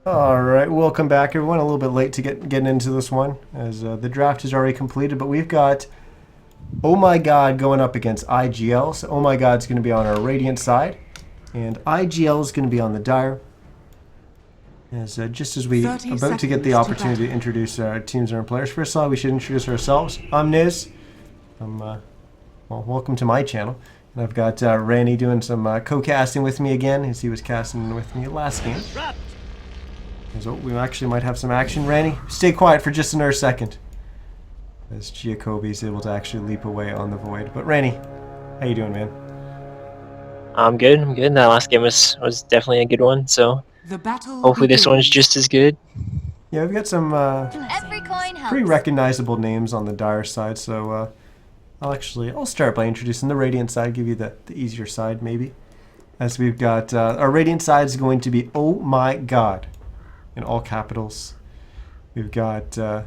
All right, welcome back, everyone. A little bit late to getting into this one, as the draft is already completed. But we've got Oh My God going up against iGL. So Oh My God's going to be on our Radiant side, and iGL is going to be on the Dire. As just as we about to get the opportunity to introduce our teams and our players, first of all, we should introduce ourselves. I'm Niz. Well, welcome to my channel. And I've got Randy doing some co-casting with me again, as he was casting with me last game. So we actually might have some action. Randy, stay quiet for just another second, as Giacobi is able to actually leap away on the void. But Randy, how you doing, man? I'm good. I'm good. That last game was definitely a good one. So hopefully this one's just as good. Yeah, we've got some pretty recognizable names on the Dire side. So I'll start by introducing the Radiant side. Give you the easier side, maybe. As we've got our Radiant side is going to be Oh My God, in all capitals. We've got, I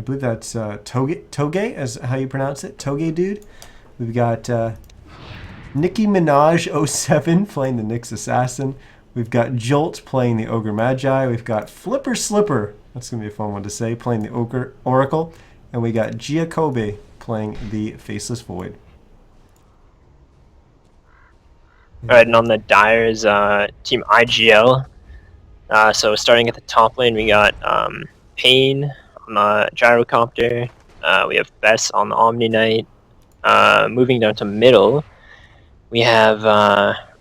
believe that's Toge, as how you pronounce it, Toge dude. We've got Nicki Minaj 07 playing the Nyx Assassin. We've got Jolt playing the Ogre Magi. We've got Flipper Slipper, that's going to be a fun one to say, playing the Ogre Oracle. And we got Giacobi playing the Faceless Void. Alright, and on the Dire is Team IGL. So starting at the top lane, we got Pain on the Gyrocopter. We have Bess on the Omni Knight. Moving down to middle, we have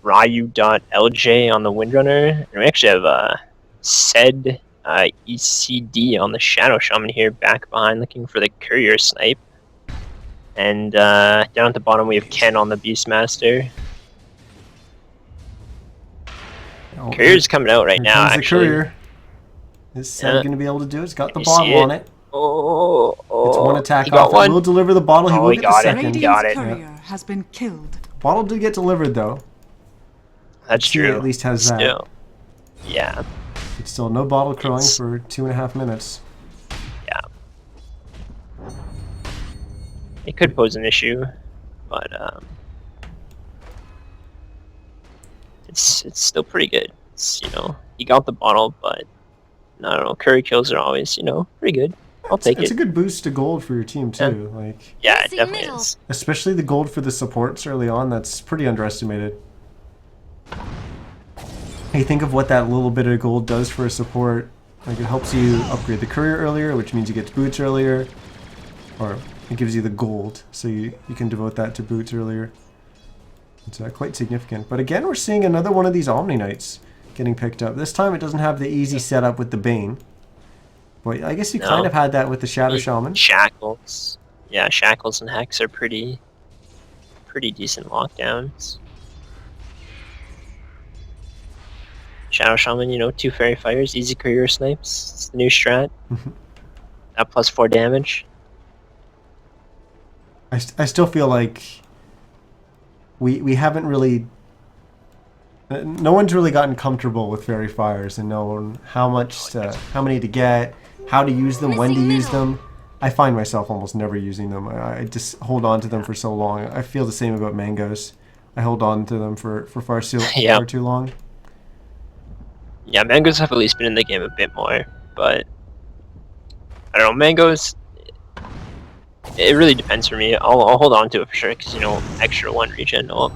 Ryu.LJ on the Windrunner. And we actually have Sed ECD on the Shadow Shaman here, back behind looking for the Courier Snipe. And down at the bottom, we have Ken on the Beastmaster. Courier's coming out right now, actually. The Courier. Is Sed going to be able to do it? It's got the bottle on it. Oh, it's one attack off. It will deliver the bottle. He will get the second. He got it. Courier has been killed. Bottle did get delivered, though. That's true. At least has that. Yeah. It's still no bottle crowing for 2.5 minutes. Yeah. It could pose an issue, but it's still pretty good. It's, he got the bottle, but I don't know. Curry kills are always, pretty good. I'll take it. It's a good boost to gold for your team too. Yeah, it definitely is. Especially the gold for the supports early on. That's pretty underestimated. Hey, think of what that little bit of gold does for a support. Like, it helps you upgrade the courier earlier, which means you get boots earlier, or it gives you the gold, so you can devote that to boots earlier. It's quite significant. But again, we're seeing another one of these Omni Knights getting picked up. This time it doesn't have the easy setup with the Bane. But I guess you kind of had that with the Shadow Shaman. Shackles. Yeah, Shackles and Hex are pretty decent lockdowns. Shadow Shaman, 2 Fairy Fires, easy Courier Snipes. It's the new strat. That plus 4 damage. I still feel like we haven't really... No one's really gotten comfortable with Fairy Fires and known how many to get, how to use them, when to use them. I find myself almost never using them. I just hold on to them for so long. I feel the same about mangoes. I hold on to them for far too long. Yeah, mangoes have at least been in the game a bit more, but I don't know, mangoes, it really depends for me. I'll hold on to it for sure, because, extra 1 regen I'll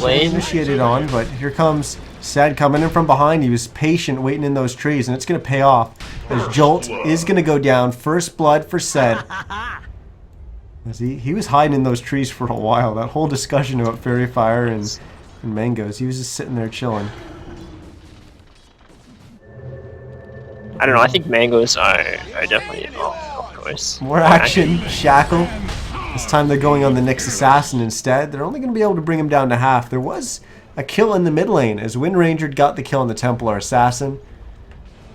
play. Initiated on, but here comes Sed coming in from behind. He was patient waiting in those trees, and it's going to pay off, as Jolt is going to go down. First blood for Sed. As he was hiding in those trees for a while. That whole discussion about Fairy Fire and mangoes, he was just sitting there chilling. I don't know, I think mangoes are definitely, of course. More action, Shackle. This time they're going on the Nyx Assassin instead. They're only going to be able to bring him down to half. There was a kill in the mid lane, as Wind Ranger got the kill on the Templar Assassin.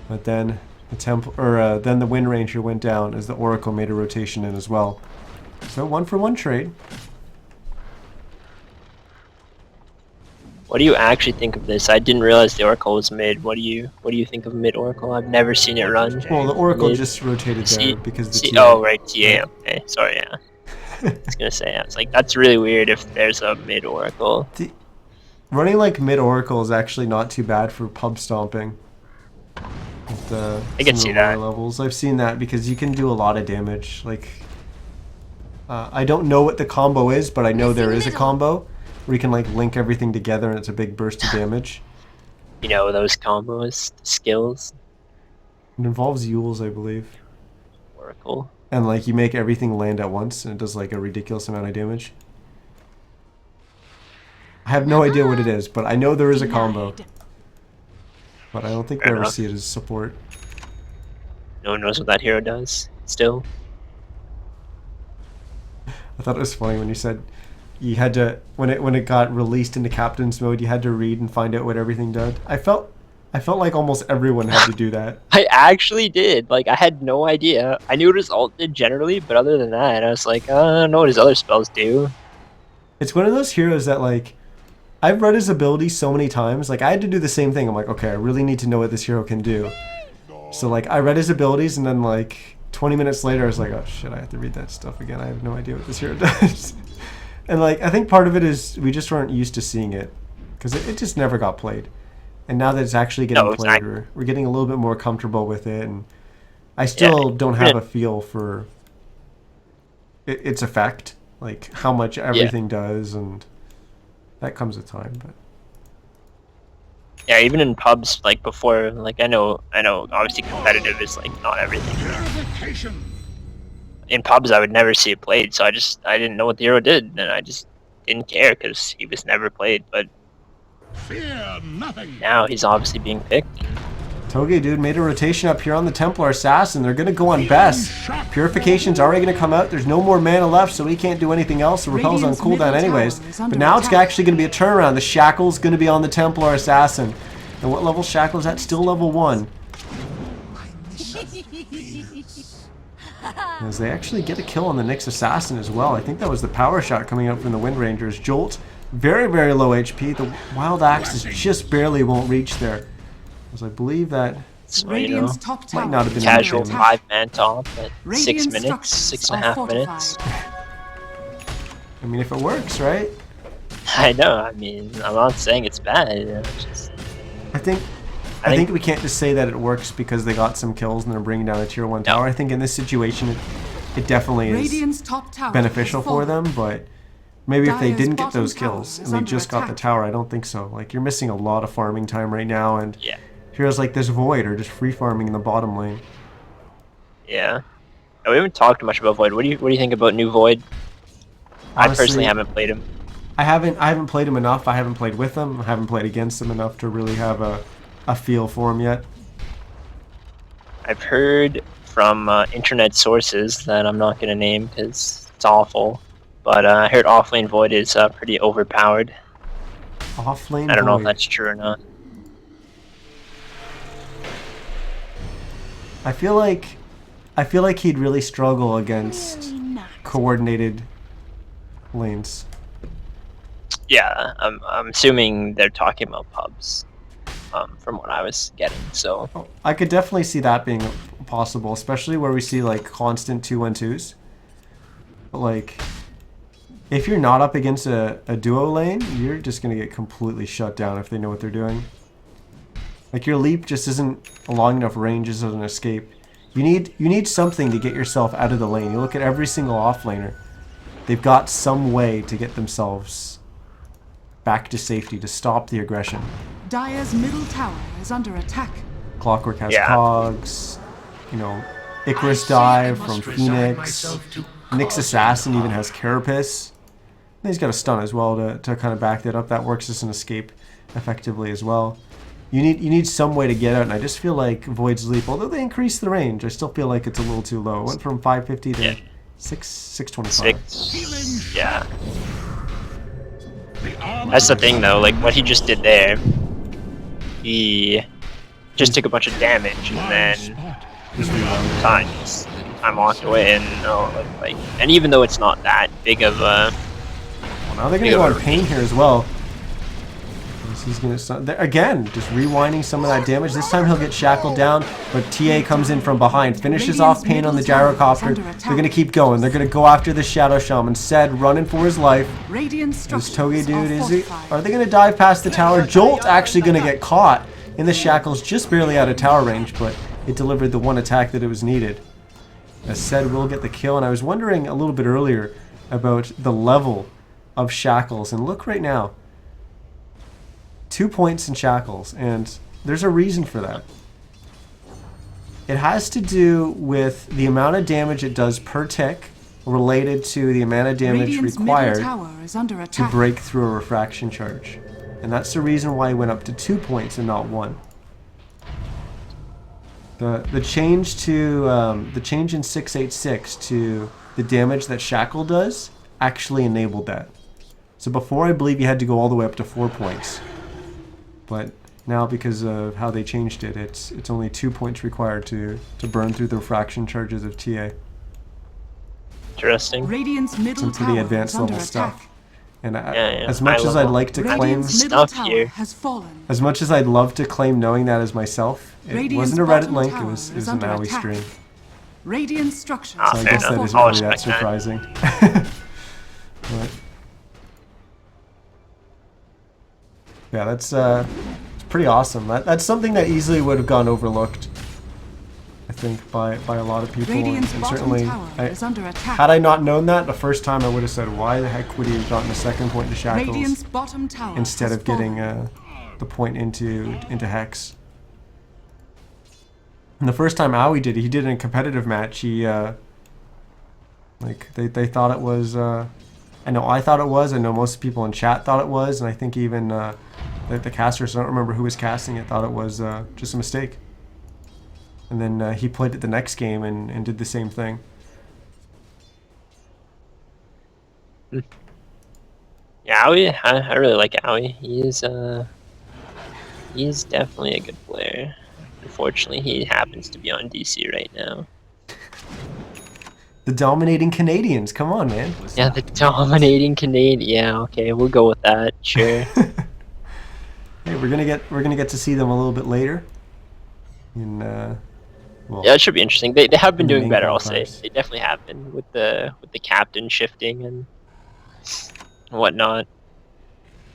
But then the Wind Ranger went down as the Oracle made a rotation in as well. So 1-for-1 trade. What do you actually think of this? I didn't realize the Oracle was mid. What do you think of mid Oracle? I've never seen it run. Well, the Oracle just rotated there because the TA. Oh, right, TA. Okay, sorry, yeah. I was gonna say, I was like, that's really weird if there's a mid Oracle. running like mid Oracle is actually not too bad for pub stomping. At I can some of see the lower that. levels. I've seen that because you can do a lot of damage. Like, I don't know what the combo is, but I know there is a combo where you can like link everything together and it's a big burst of damage. You know those combos, skills, It involves Yules, I believe. Oracle. And like you make everything land at once and it does like a ridiculous amount of damage. I have no idea what it is, but I know there is a combo. But I don't think Fair we ever enough. see it as support. No one knows what that hero does. Still, I thought it was funny when you said you had to when it got released into captain's mode, you had to read and find out what everything did. I felt like almost everyone had to do that. I actually did. Like, I had no idea. I knew what his ult did generally, but other than that, I was like, I don't know what his other spells do. It's one of those heroes that like I've read his ability so many times. Like I had to do the same thing. I'm like, okay, I really need to know what this hero can do. So like I read his abilities and then like 20 minutes later I was like, oh shit, I have to read that stuff again. I have no idea what this hero does. And like I think part of it is we just weren't used to seeing it because it just never got played. And now that it's actually getting No, played, exactly. we're getting a little bit more comfortable with it. And I still don't have a feel for its effect, like how much everything does, and that comes with time. But Yeah, even in pubs, like before, like I know, obviously competitive is like not everything. In pubs, I would never see it played, so I didn't know what the hero did, and I just didn't care because he was never played. But Fear nothing. now he's obviously being picked. Toge, dude, made a rotation up here on the Templar Assassin. They're going to go on best. Purification's already going to come out. There's no more mana left, so he can't do anything else. The Repel's on Radiant's cooldown middle anyways. tower is But under now it's attack. actually going to be a turnaround. The Shackle's going to be on the Templar Assassin. And what level Shackle is that? Still level 1. As they actually get a kill on the Nyx Assassin as well. I think that was the power shot coming out from the Wind Rangers. Jolt, very, very low HP. The Wild Axes just barely won't reach there. As I believe that So, you know, Radiant's top tower might not have been is under casual attack. 5-man top at 6 Radiant minutes, structures 6.5 are minutes. fortified. I mean, if it works, right? I know. I mean, I'm not saying it's bad. You know, it's just I think we can't just say that it works because they got some kills and they're bringing down a tier 1 tower. I think in this situation, it definitely is Radiant's top tower beneficial has for fallen. them, but maybe if they Dire's didn't get bottom those tower kills is and they under just got the attack. tower, I don't think so. Like, you're missing a lot of farming time right now, and yeah, heroes like this Void are just free farming in the bottom lane. yeah. We haven't talked much about Void. What do you think about new Void? I Honestly, personally haven't played him. I haven't played him enough. I haven't played with him. I haven't played against him enough to really have a feel for him yet. I've heard from internet sources that I'm not going to name because it's awful, but I heard offlane Void is pretty overpowered. Offlane I don't know if Void. that's true or not. I feel like he'd really struggle against coordinated lanes. Yeah, I'm assuming they're talking about pubs, from what I was getting. So I could definitely see that being possible, especially where we see like constant 2-1-2s. But like, if you're not up against a duo lane, you're just gonna get completely shut down if they know what they're doing. Like your leap just isn't a long enough range as an escape. You need something to get yourself out of the lane. You look at every single offlaner. They've got some way to get themselves back to safety, to stop the aggression. Dire's middle tower is under attack. Clockwork has Yeah. Cogs, you know, Icarus Dive from Phoenix. Nyx Assassin even has Carapace. And he's got a stun as well to kind of back that up. That works as an escape effectively as well. You need some way to get out, and I just feel like Void's Leap, although they increased the range, I still feel like it's a little too low. It went from 550 to 625. 6. Yeah. That's the thing though. Like what he just did there, he just took a bunch of damage and then time walked away, and like, and even though it's not that big of a Well, now they're going to go on Pain here as well. He's gonna again just rewinding some of that damage. This time he'll get shackled down, but TA comes in from behind, finishes off Pain on the gyrocopter. They're gonna keep going. They're gonna go after the Shadow Shaman. Sed running for his life. This Toge dude, is he? Are they gonna dive past the tower? Jolt actually gonna get caught in the shackles, just barely out of tower range, but it delivered the one attack that it was needed. As Sed will get the kill, and I was wondering a little bit earlier about the level of shackles, and look right now. 2 points in shackles, and there's a reason for that. It has to do with the amount of damage it does per tick related to the amount of damage required to break through a refraction charge. And that's the reason why it went up to 2 points and not 1. The change to the change in 686 to the damage that Shackle does actually enabled that. So before, I believe you had to go all the way up to 4 points. But now, because of how they changed it, it's only 2 points required to burn through the refraction charges of TA. Interesting. Some pretty advanced level stuff. And as much as I'd like to claim stuff here, as much as I'd love to claim knowing that as myself, it wasn't a Reddit link. It was an AOE stream. Radiant structures. So I guess that isn't really that surprising. But, yeah, that's it's pretty awesome. That's something that easily would have gone overlooked, I think, by a lot of people. And certainly, had I not known that the first time, I would have said, why the heck would he have gotten a second point to shackles instead of getting the point into Hex? And the first time Aoi did it, he did it in a competitive match. He like they thought it was. I know I thought it was. I know most people in chat thought it was, and I think even the casters, I don't remember who was casting it, thought it was just a mistake. And then he played it the next game and did the same thing. Yeah, Aoi, I really like Aoi. He's definitely a good player. Unfortunately, he happens to be on DC right now. The dominating Canadians, come on, man. Yeah, the dominating Canadian. Yeah, okay, we'll go with that. Sure. Hey, we're gonna get to see them a little bit later. In well, yeah, it should be interesting. They have been doing better, I'll say. They definitely have been with the captain shifting and whatnot.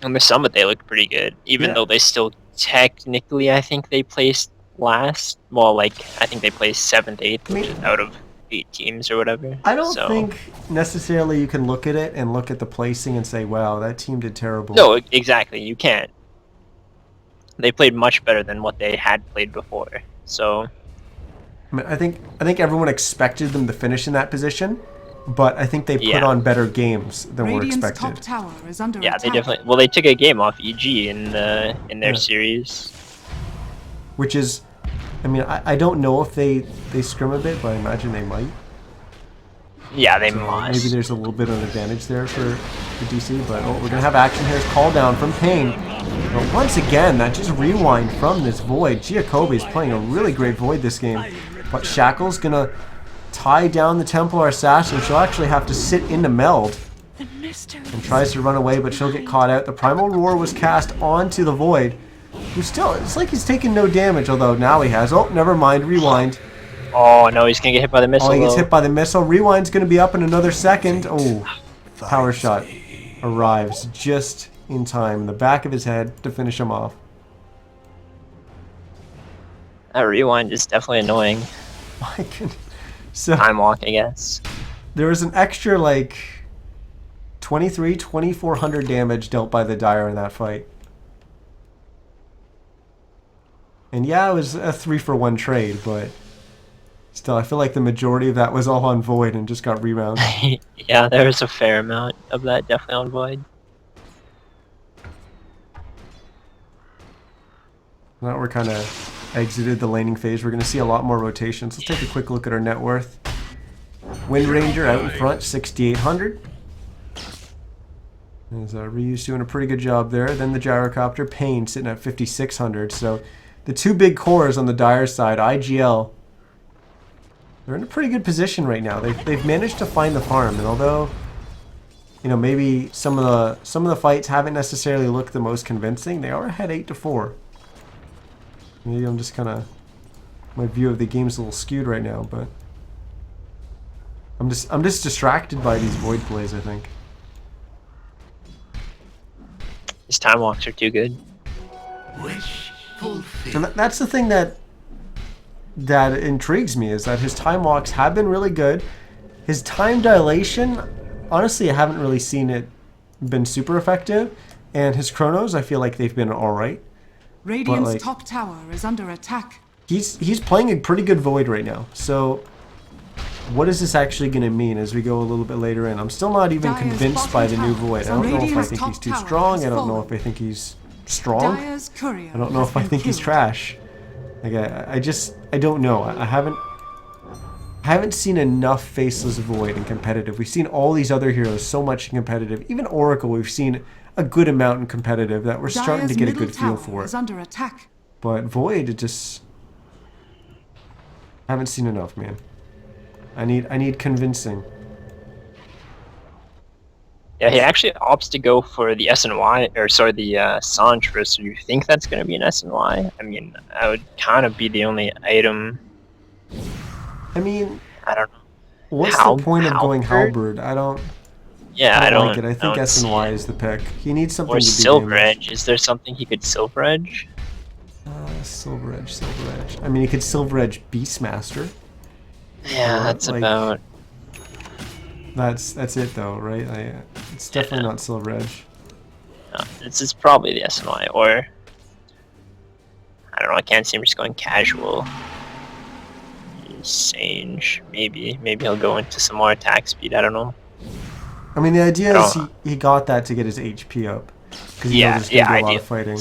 On the summit, they looked pretty good, even though they still technically, I think they placed last. Well, like I think they placed 7th, 8th, which is out of 8 teams or whatever. I don't think necessarily you can look at it and look at the placing and say, wow, that team did terrible. No, exactly. You can't. They played much better than what they had played before. So I mean, I think everyone expected them to finish in that position, but I think they put on better games than were expected. Top tower is under yeah, attack. they definitely. Well, they took a game off EG in their series. Which is, I mean, I don't know if they scrim a bit, but I imagine they might. Yeah, they must. Maybe there's a little bit of advantage there for DC, but we're gonna have action here. Call down from Pain. But once again, that just rewind from this Void. Giacobbe is playing a really great Void this game, but Shackle's gonna tie down the Templar Assassin. She'll actually have to sit into Meld and tries to run away, but she'll get caught out. The Primal Roar was cast onto the Void, who still, it's like he's taking no damage, although now he has. Oh, never mind, rewind. Oh no, he's gonna get hit by the missile. Oh, he gets hit by the missile. Rewind's gonna be up in another second. Oh, power shot arrives just in time in the back of his head to finish him off. That rewind is definitely annoying. My goodness. So Time walk, I guess. there was an extra like 2,400 damage dealt by the Dire in that fight. And yeah, it was a 3-for-1 trade, but still, I feel like the majority of that was all on Void and just got rebound. Yeah, there was a fair amount of that definitely on Void. Now we're kind of exited the laning phase. We're going to see a lot more rotations. Let's take a quick look at our net worth. Wind Ranger out in front, 6,800. As Ryu's doing a pretty good job there. Then the Gyrocopter, Pain sitting at 5,600. So the two big cores on the Dire side, iGL, they're in a pretty good position right now. They've managed to find the farm, and although you know, maybe some of the fights haven't necessarily looked the most convincing. They are ahead 8-4. Maybe I'm just kind of, my view of the game's a little skewed right now, but I'm just distracted by these void plays, I think. His time walks are too good. Wish fulfilled. And that's the thing that intrigues me, is that his time walks have been really good. His time dilation, honestly, I haven't really seen it been super effective. And his chronos, I feel like they've been alright. Radiant's like- top tower is under attack. He's playing a pretty good void right now. So what is this actually going to mean as we go a little bit later in? I'm still not even Dire's convinced by the new bottom void. I tower don't know if I Radiant's think top he's too tower strong. has I don't know fallen. if I think he's strong. Dire's courier I don't know has if I been think he's killed. trash. Like I don't know. I haven't seen enough faceless void in competitive. We've seen all these other heroes so much in competitive. Even Oracle, we've seen a good amount in competitive that we're starting to Dire's get a middle good feel tower for is it. under attack. But void, it just haven't seen enough, man. I need convincing. Yeah, he actually opts to go for the SNY, or sorry, the Sange first. So you think that's going to be an SNY? I mean, that would kind of be the only item. I mean, I don't know. what's the point of going Halberd? I don't Yeah, I don't like it. I think don't see SNY it. is the pick. He needs something Or to do Silver damage. Edge. Is there something he could Silver Edge? Silver Edge. I mean, he could Silver Edge Beastmaster. Yeah, Or, that's like- about. That's it though, right? It's definitely not Silver Edge. No, it's probably the SNY, or I don't know. I can't see him just going casual. Sange, maybe he'll go into some more attack speed. I don't know. I mean, the idea is don't- he got that to get his HP up. Because he Yeah, knows there's gonna yeah, be a lot ideally. of fighting.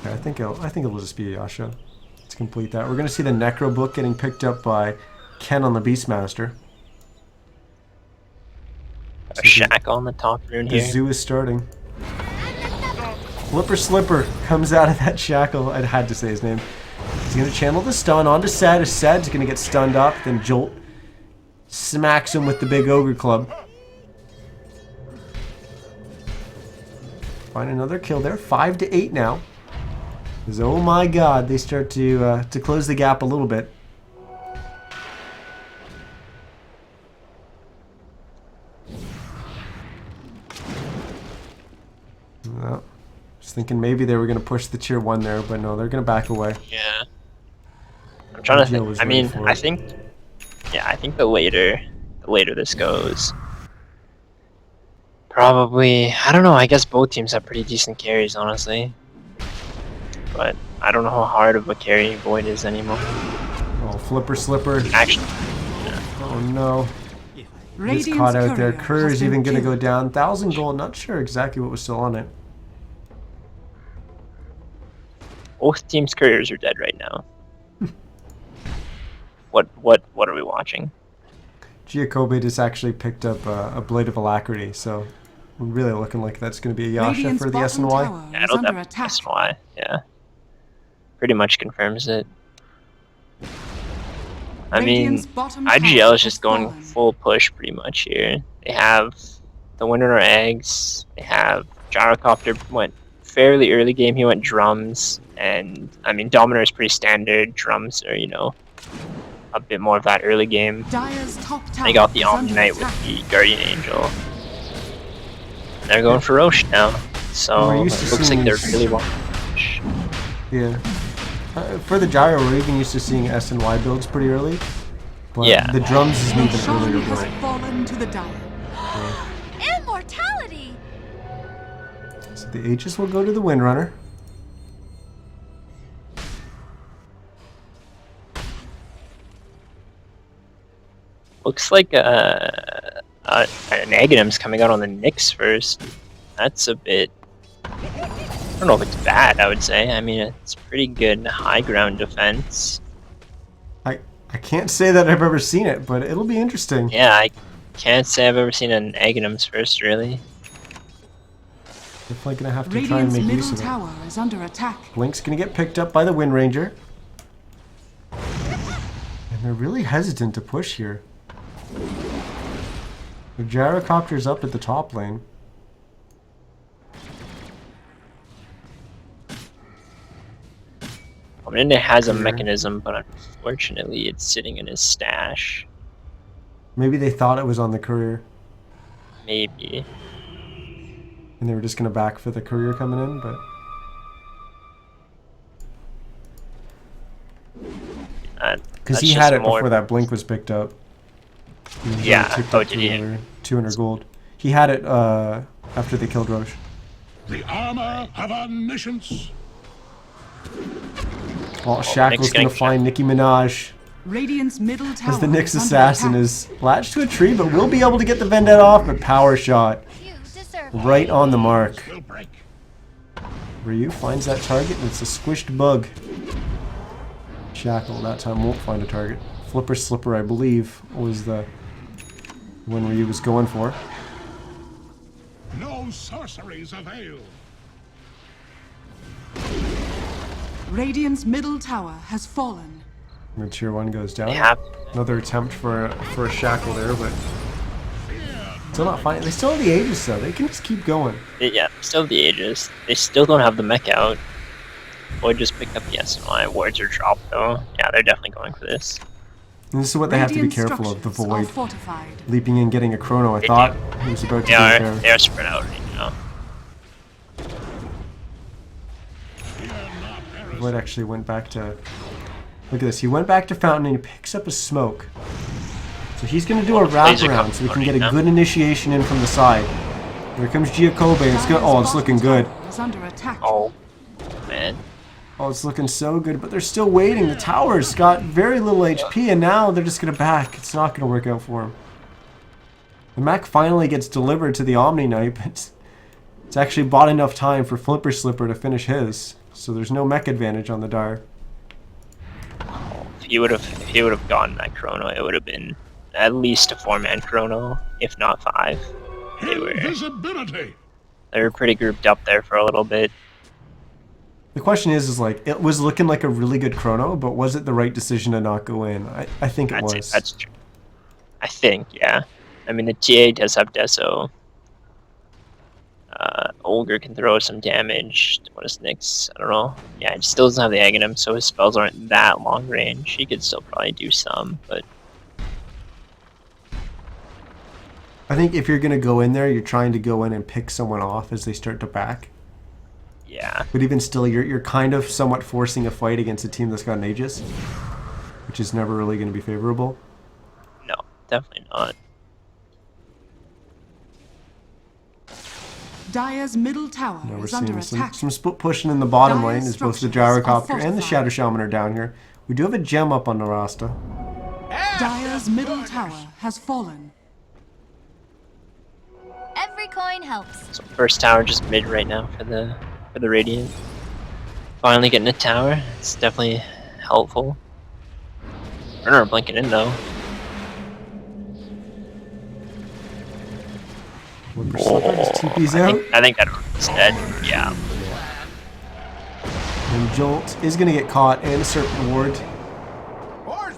Okay, I think it'll just be Yasha. Let's complete that. We're gonna see the Necro book getting picked up by Ken on the Beastmaster. A shackle on the top rune The here. zoo is starting. Flipper Slipper comes out of that shackle. I had to say his name. He's gonna channel the stun onto Sad. Sad's gonna get stunned up. Then Jolt smacks him with the big ogre club. Find another kill there. 5-8 now. 'Cause, oh my God, they start to close the gap a little bit. Well, just thinking maybe they were going to push the tier 1 there, but no, they're going to back away. Yeah. I'm trying to Jill think. was I ready mean, for I it. think. Yeah, I think the later this goes. Probably. I don't know. I guess both teams have pretty decent carries, honestly. But I don't know how hard of a carry Void is anymore. Oh, Flipper Slipper. Actually, Oh no. He's Radiant's caught out there. courier Courier's has even been going to go killed. down. 1,000 gold. Not sure exactly what was still on it. both teams' couriers are dead right now. What are we watching? Giacobbe just actually picked up a Blade of Alacrity, so we're really looking like that's going to be a Yasha Radiant's for the bottom SNY. tower Yeah, is it'll under definitely attack. SNY. Yeah, pretty much confirms it. I mean, Radiant's bottom IGL tower is has just going fallen. full push pretty much here. They have the winner eggs. They have Gyrocopter went fairly early game. He went drums, and I mean Dominator is pretty standard. Drums are a bit more of that early game. Dire's top tower They got the is Omni under Knight attack. with the Guardian Angel. They're going for Roche now, so We're it used to looks like seeing they're these- really wanting to push. Yeah. For the Gyro, we're even used to seeing S and Y builds pretty early. But Yeah. the drums is an even Roshan earlier has build. fallen to the Dire. Immortality! So the Aegis will go to the Windrunner. Looks like an Aghanim's coming out on the Nyx first. That's a bit... I don't know if it's bad, I would say. I mean, it's pretty good high ground defense. I can't say that I've ever seen it, but it'll be interesting. Yeah, I can't say I've ever seen an Aghanim's first, really. Definitely gonna have to try and Radiant's make middle use of it. tower is under attack. Blink's gonna get picked up by the Wind Ranger. And And they're really hesitant to push here. The gyrocopter's up at the top lane. Omninda has a Clear. mechanism, but unfortunately it's sitting in his stash. Maybe they thought it was on the courier, Maybe. and they were just gonna back for the courier coming in, but because he had it before that blink was picked up. He was Yeah. already ticked Oh, up did to he? another 200 gold. He had it after they killed Roche. The armor of omniscience. Oh, Shackle's gonna getting find Nicki Minaj Radiant's middle tower as the Nyx is under assassin attack. is latched to a tree, but will be able to get the Vendetta off, but power shot You deserve right on the mark. Will break. Ryu finds that target, and it's a squished bug. Shackle that time won't find a target. Flipper Slipper, I believe, was the one Ryu was going for. No sorceries avail. Radiant's middle tower has fallen. And tier 1 goes down. They have Another attempt for a Shackle there, but still not finding. They still have the Aegis though. They can just keep going. yeah, still the Aegis. They still don't have the mech out. Or just picked up the SNY. Wards are dropped though. Yeah, they're definitely going for this. And this is what they have to be Radiant careful of, the structures are void. fortified. Leaping in, getting a chrono. I They thought do. he was about to They get are there. they are spread out right now. Void actually went back to... Look at this. He went back to Fountain and he picks up a smoke. So he's going to do a Laser wraparound so we can get a component, good initiation in from the side. Here comes Giacobbe. It's good. Oh, it's looking good. Is under attack. Oh man. Oh, it's looking so good, but they're still waiting. The tower's got very little HP, and now they're just going to back. It's not going to work out for him. The mech finally gets delivered to the Omni Knight, but it's actually bought enough time for Flipper Slipper to finish his. So there's no mech advantage on the Dire. If he would have gotten that chrono, it would have been at least a 4-man chrono, if not 5. Invisibility. They were pretty grouped up there for a little bit. The question is like, it was looking like a really good chrono, but was it the right decision to not go in? I think it was. That's true. I think, yeah. I mean, the TA does have Deso. Olger can throw some damage. What is Nyx? I don't know. Yeah, he still doesn't have the Aghanim, so his spells aren't that long range. He could still probably do some, but I think if you're going to go in there, you're trying to go in and pick someone off as they start to back. yeah. But even still, you're kind of somewhat forcing a fight against a team that's got an Aegis, which is never really going to be favorable. No, definitely not. Dire's middle tower Now we're is under seeing attack. some split pushing in the bottom Dire lane as both the structures are Gyrocopter and the fortified. Shadow Shaman are down here. We do have a gem up on the Rasta. Dire's middle tower has fallen. Every coin helps. So first tower just mid right now for the Radiant. Finally getting a tower. It's definitely helpful. Runner blinking in though. Flipper Slipper just TP's out. I think that is dead. Yeah. And Jolt is going to get caught and Serpent Ward.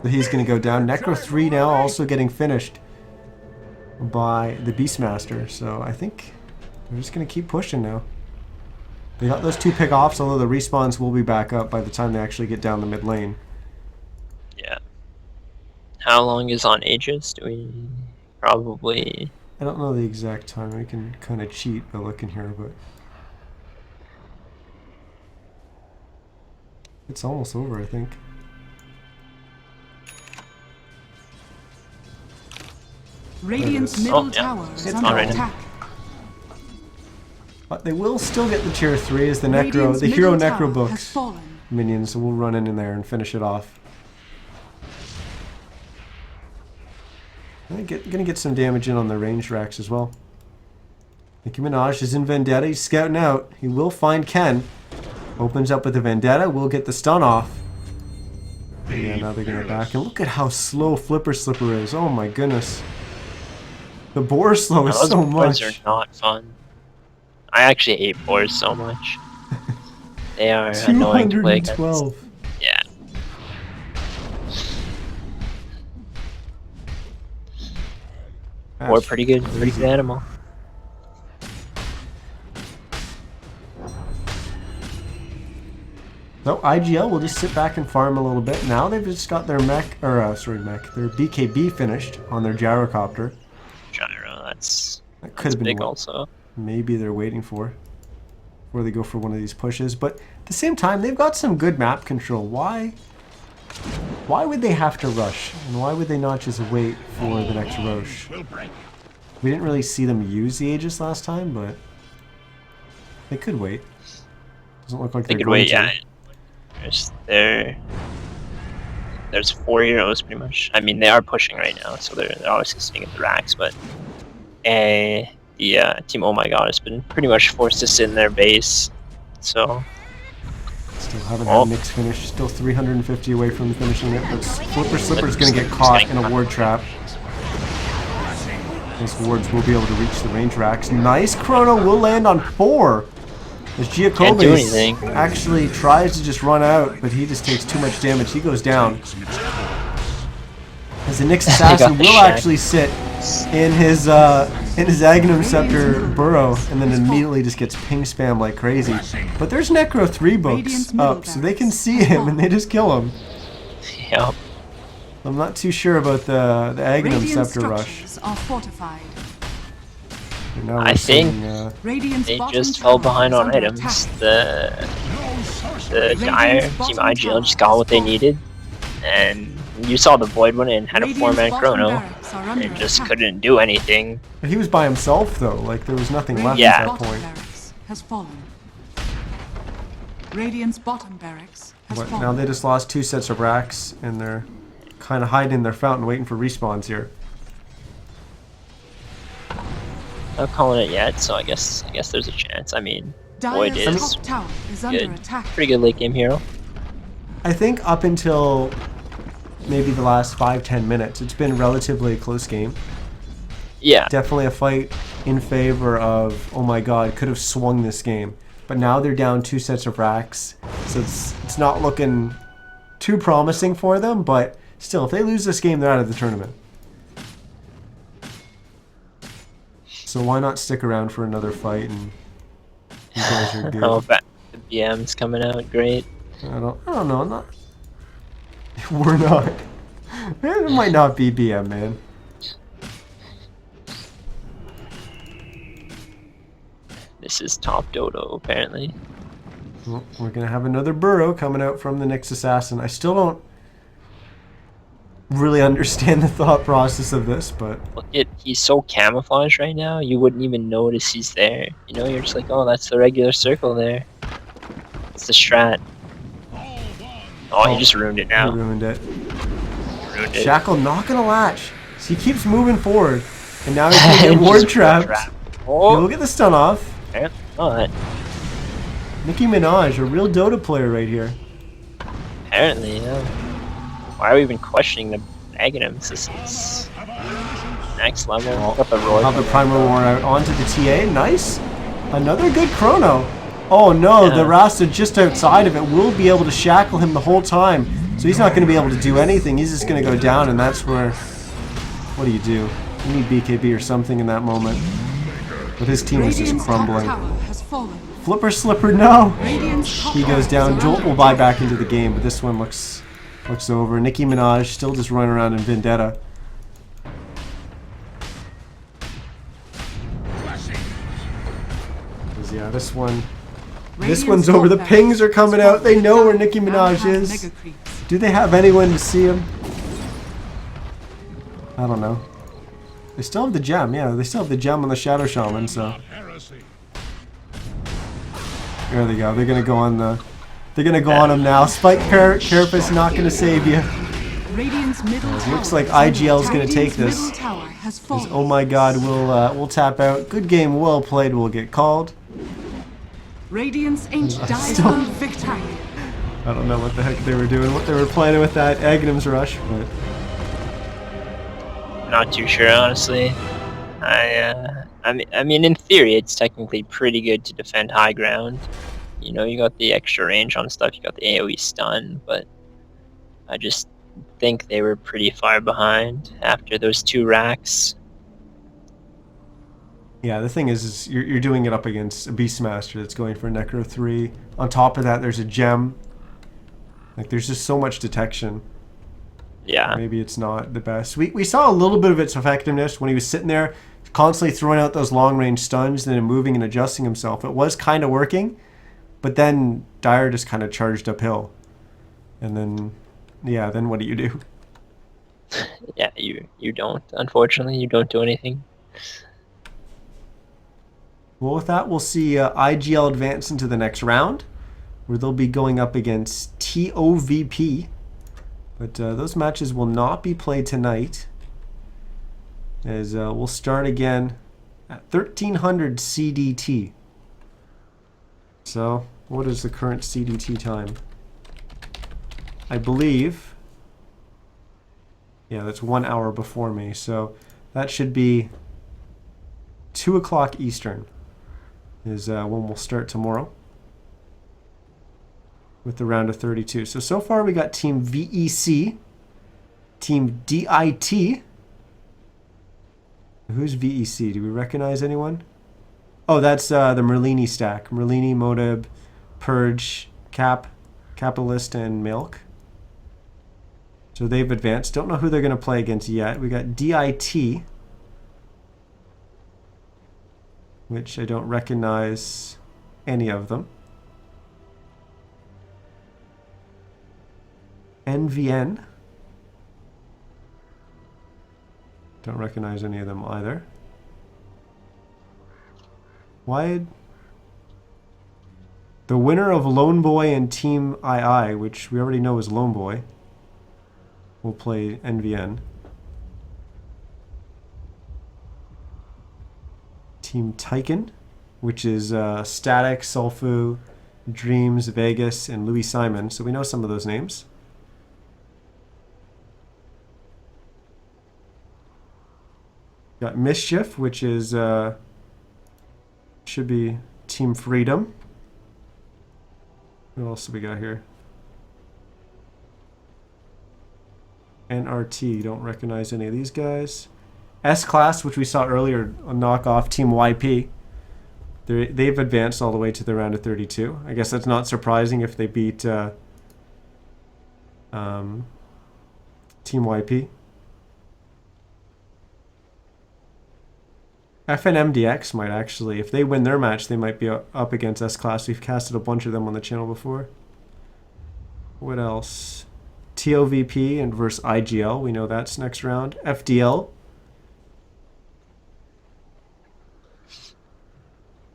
But he's going to go down. Necro 3 now also getting finished by the Beastmaster. So I think they're just going to keep pushing now. They got those 2 pick-offs, although the respawns will be back up by the time they actually get down the mid lane. Yeah. How long is on Aegis? Do we probably... I don't know the exact time. We can kind of cheat by looking here, but it's almost over, I think. Radiant's is. middle Oh, yeah. tower is It's under already. attack. But they will still get the tier 3 as the Radiant's the hero middle Necro tower has books fallen. minions, so we'll run in there and finish it off. Gonna get some damage in on the range racks as well. Nicki Minaj is in Vendetta. He's scouting out. He will find Ken. Opens up with the Vendetta. Will get the stun off. Yeah, now they're gonna back. And look at how slow Flipper Slipper is. Oh my goodness. The boar slow is Those so boards much. are not fun. I actually hate boars so much. They are annoying to play against. 212. Yeah. Or pretty good animal. No, IGL will just sit back and farm a little bit. Now they've just got their their BKB finished on their gyrocopter. Gyro, that's Could have been big what also. maybe they're waiting for before they go for one of these pushes. But at the same time, they've got some good map control. Why would they have to rush? And why would they not just wait for the next Roche? We didn't really see them use the Aegis last time, but they could wait. Doesn't look like They they're could going wait, to. yeah. There's 4 heroes pretty much. I mean, they are pushing right now, so they're obviously sitting at the racks, but the team Oh My God has been pretty much forced to sit in their base. So Still haven't had Nick's finish. Still 350 away from finishing it, but Flipper Slipper's going to get caught in a ward trap. Those wards will be able to reach the range racks. Nice chrono will land on 4. As Giacobbe actually tries to just run out, but he just takes too much damage. He goes down. As the Nyx assassin will actually sit in his Agnum Scepter burrow, and then immediately just gets ping spam like crazy. But there's Necro 3 books up, so they can see him and they just kill him. Yep. I'm not too sure about the Agnum Scepter rush. Are fortified. I think they just fell behind on items. The Dire Team IGL just got what they needed, and you saw the Void one and had a 4-man chrono, and just couldn't do anything. But he was by himself though, like there was nothing left at that point. Has fallen. Radiant's bottom barracks has But fallen. now they just lost 2 sets of racks, and they're kind of hiding in their fountain waiting for respawns here. Not calling it yet, so I guess there's a chance. I mean, Void is good. Pretty good late game hero. I think up until maybe the last 5-10 minutes, it's been relatively a close game. Yeah. Definitely a fight in favor of Oh My God. Could have swung this game, but now they're down 2 sets of racks, so it's not looking too promising for them. But still, if they lose this game, they're out of the tournament. So why not stick around for another fight? And you guys are good. Oh, the BM's coming out great. I don't know. I'm not. We're not. It might not be BM, man. This is top dodo, apparently. Well, we're gonna have another burrow coming out from the Nyx assassin. I still don't really understand the thought process of this, but Look at, he's so camouflaged right now, you wouldn't even notice he's there. You know, you're just like, oh, that's the regular circle there. It's the strat. Oh, he just ruined it now. he ruined it. Ruined it. Shackle not gonna latch. So he keeps moving forward, and now he's gonna get ward trapped. Oh, He'll get the stun off. apparently not. Nicki Minaj, a real Dota player right here. Apparently, yeah. Why are we even questioning the Aghanims? This is next level. Got the Roy. Have the Primer War out onto the TA. Nice. Another good chrono. Oh no, the Rasta just outside of it will be able to shackle him the whole time. So he's not going to be able to do anything. He's just going to go down, and that's where... What do? You need BKB or something in that moment. But his team is just crumbling. Flipper Slipper, no! He goes down. Jolt will buy back into the game, but this one looks over. Nicki Minaj still just running around in Vendetta. Yeah, this one's over. The pings are coming out. They know where Nicki Minaj is. Do they have anyone to see him? I don't know. They still have the gem. Yeah, they still have the gem on the Shadow Shaman, so... There they go. They're gonna go on the... They're gonna go on him now. Spike Carapace not gonna save you. It looks like IGL's gonna take this. Because Oh My God will tap out. Good game, well played, will get called. Radiance ain't died victory. I don't know what the heck they were doing, what they were planning with that Aghanims rush, but... Not too sure, honestly. I mean, in theory, it's technically pretty good to defend high ground. You know, you got the extra range on stuff, you got the AoE stun, but I just think they were pretty far behind after those 2 racks. Yeah, the thing is you're doing it up against a Beastmaster that's going for Necro 3. On top of that, there's a gem. Like, there's just so much detection. Yeah. Maybe it's not the best. We saw a little bit of its effectiveness when he was sitting there constantly throwing out those long-range stuns and then moving and adjusting himself. It was kind of working, but then Dyer just kind of charged uphill. And then, yeah, then what do you do? Yeah, you don't. Unfortunately, you don't do anything. Well, with that, we'll see iGL advance into the next round, where they'll be going up against TOVP. But those matches will not be played tonight, as we'll start again at 1300 CDT. So, what is the current CDT time? I believe, yeah, that's 1 hour before me, so that should be 2 o'clock Eastern is when we'll start tomorrow with the round of 32. So far we got Team VEC, Team DIT. Who's VEC? Do we recognize anyone? Oh, that's the Merlini stack. Merlini, Modib, Purge, Capitalist, and Milk. So they've advanced. Don't know who they're going to play against yet. We got DIT, which I don't recognize any of them. NVN. Don't recognize any of them either. Why? The winner of Lone Boy and Team II, which we already know is Lone Boy, will play NVN. Team Tyken, which is Static, Sulfu, Dreams, Vegas, and Louis Simon. So we know some of those names. Got Mischief, which is should be Team Freedom. What else do we got here? NRT, don't recognize any of these guys. S-Class, which we saw earlier, a knockoff, Team YP. They've advanced all the way to the round of 32. I guess that's not surprising if they beat Team YP. FNMDX might actually, if they win their match, they might be up against S-Class. We've casted a bunch of them on the channel before. What else? TOVP and versus iGL. We know that's next round. FDL.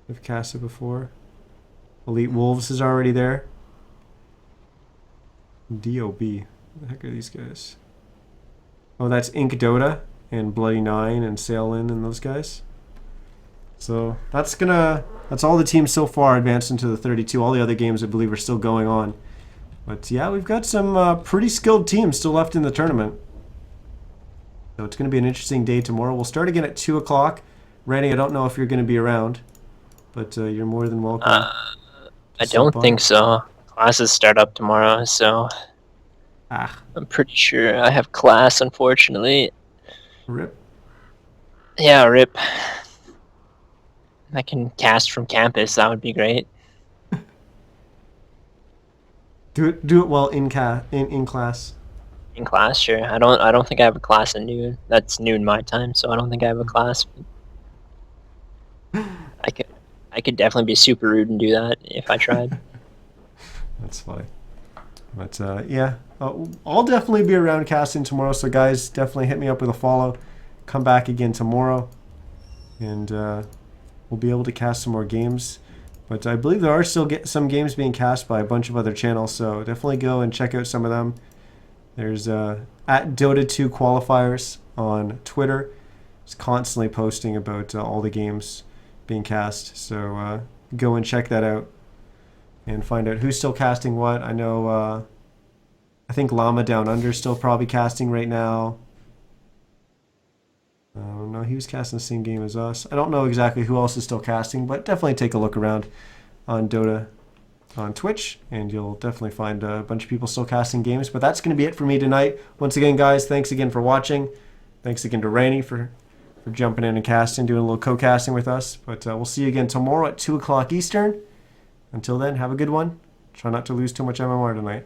We've casted before. Elite Wolves is already there. DOB. What the heck are these guys? Oh, that's Ink Dota and Bloody Nine and Sailin and those guys. So that's all the teams so far advanced into the 32. All the other games I believe are still going on. But yeah, we've got some pretty skilled teams still left in the tournament. So it's going to be an interesting day tomorrow. We'll start again at 2 o'clock. Randy, I don't know if you're going to be around, but you're more than welcome. I don't think so. Classes start up tomorrow, so I'm pretty sure I have class, unfortunately. Rip. Yeah, rip. I can cast from campus. That would be great. Do it well in class. In class, sure. I don't think I have a class at noon. That's noon my time, so I don't think I have a class. I could definitely be super rude and do that if I tried. That's funny. But yeah, I'll definitely be around casting tomorrow. So guys, definitely hit me up with a follow. Come back again tomorrow, and we'll be able to cast some more games. But I believe there are still some games being cast by a bunch of other channels, so definitely go and check out some of them. There's at Dota2 Qualifiers on Twitter. It's constantly posting about all the games being cast, so go and check that out and find out who's still casting what. I know, I think Llama Down Under is still probably casting right now. No, he was casting the same game as us. I don't know exactly who else is still casting, but definitely take a look around on Dota on Twitch, and you'll definitely find a bunch of people still casting games. But that's going to be it for me tonight. Once again, guys, thanks again for watching. Thanks again to Rainey for for jumping in and casting, doing a little co-casting with us. But we'll see you again tomorrow at 2 o'clock Eastern. Until then, have a good one. Try not to lose too much MMR tonight.